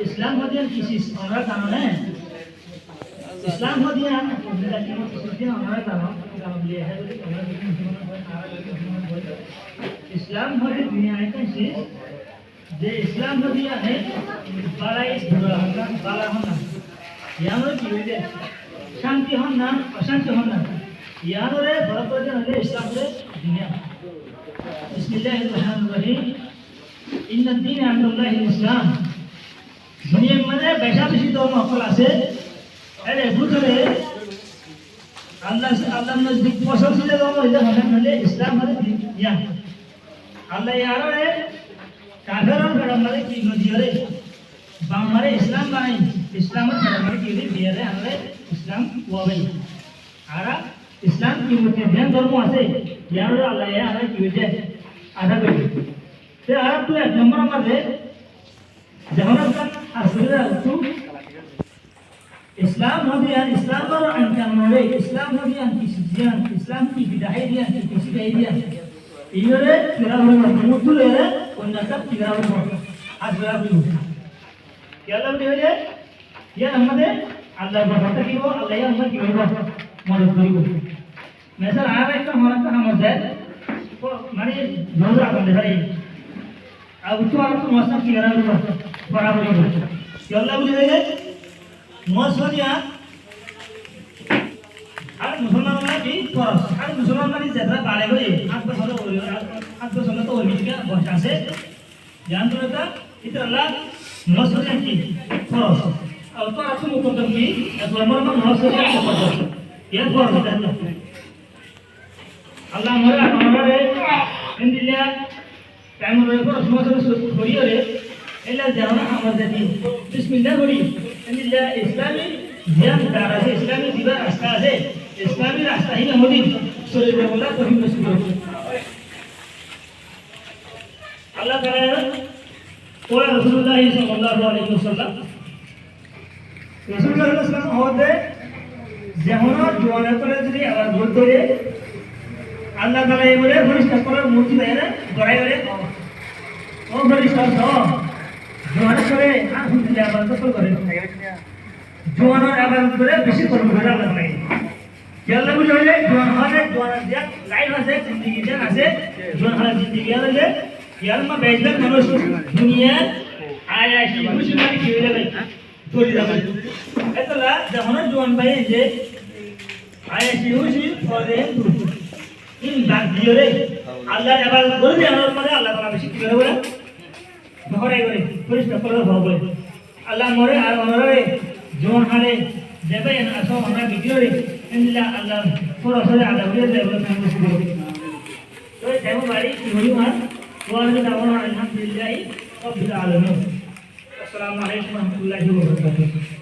इस्लाम मध्यम किसी हमारा कानून है इस्लाम मध्यम हमारा कानून लिया है इस्लाम मध्य दुनिया है कैसे जे इस्लाम मध्य है बाला इस बाला होना यहाँ की वजह शांति होना अशांति होना यहाँ रे बड़ा प्रजन है इस्लाम रे दुनिया बिस्मिल्लाहिर्रहमानिर्रहीम इन्ना दीन अल्लाह इस्लाम दुनिया में बैठा बेशी धर्म अकल আছে अरे बुझले अल्लाह नजदीक पसंद से धर्म है हमारे इस्लाम है दुनिया अल्लाह यार रे काफिरों का हमारे की नदी रे हमारे इस्लाम नहीं इस्लाम हमारे की दिया रे हमारे इस्लाम वावे आरा इस्लाम की मुझे ध्यान धर्म আছে यार अल्लाह यार की वजह आधा कोई ते आरा तू एक नंबर मध्ये जहनत असुरा तू इस्लाम मध्यन इस्लाम पर अंकमरे इस्लाम मध्यन की सिजियान इस्लाम की बिदाहिया की किसी बिदाहिया इयोरे किरावल मुतुले रे उन्नत किरावल आजरा भी क्या लग रही है ये हमने अल्लाह बता कि वो अल्लाह या हम की मदद करियो मैं सर आ रहा है तो हमारा काम है तो माने जोरा बंदे भाई अब तो आप मौसम की किरावल बराबर हो क्या लग रही है मौसम या আর মুসলমানরা কি ফরজ আর মুসলমানরা যেটা বাড়ে গই আট বছর তো ওই দিকে বসে আছে জানতো এটা আল্লাহ নসরিয়া কি ফরজ আর তো আছে মুকদ্দম কি একবার মরমা নসরিয়া কি ফরজ এর ফরজ এটা আল্লাহ আমারে ইন্দিলা টাইম রয়ে পর সমস্ত ছড়িয়ে রে এলা জানা আমাদের দিন বিসমিল্লাহ বলি ইন্দিলা ইসলামী ধ্যান দ্বারা ইসলামী দিবা রাস্তা আছে इस्लामी रास्ता ही नमोदी सूर्य बोला तो ही मुस्लिम अल्लाह ताला कोई रसूलुल्लाह सल्लल्लाहु अलैहि वसल्लम रसूलुल्लाह सल्लल्लाहु अलैहि वसल्लम होते যেমন জোয়ানের করে যদি আবার বলতে রে আল্লাহ তাআলা এই বলে ফরিস্তা করে মূর্তি বাইরে গড়াই গড়ে ও ফরিস্তা তো জোয়ানের করে আর শুনতে আবার তো করে জোয়ানের আবার করে বেশি করবে আল্লাহ তাআলা जल्ला बुझे जोन हरे जोन दिया लाइफ আছে जिंदगी देन আছে जोन हरे जिंदगी আছে यार में बेजल मनुष्य दुनिया आया की मुसलमान की होले भाई छोड़ी जाबे एतला जहन जोन भाई जे आया की हुसी फरे इन बात दियो रे अल्लाह जबाल बोल दे और मरे अल्लाह ताला बेशी की करे बोले भरे करे पुलिस टपर भाबे अल्लाह मोरे আর মরে जोन हरे देबे ना असो हमरा वीडियो रे इनला अल्लाह थोड़ा सा आधा वीडियो दे बोले हम शुरू तो देखो भाई की होली मार वाले दावना अल्हम्दुलिल्लाह रब्बिल आलमीन अस्सलाम वालेकुम व रहमतुल्लाहि व बरकातहू।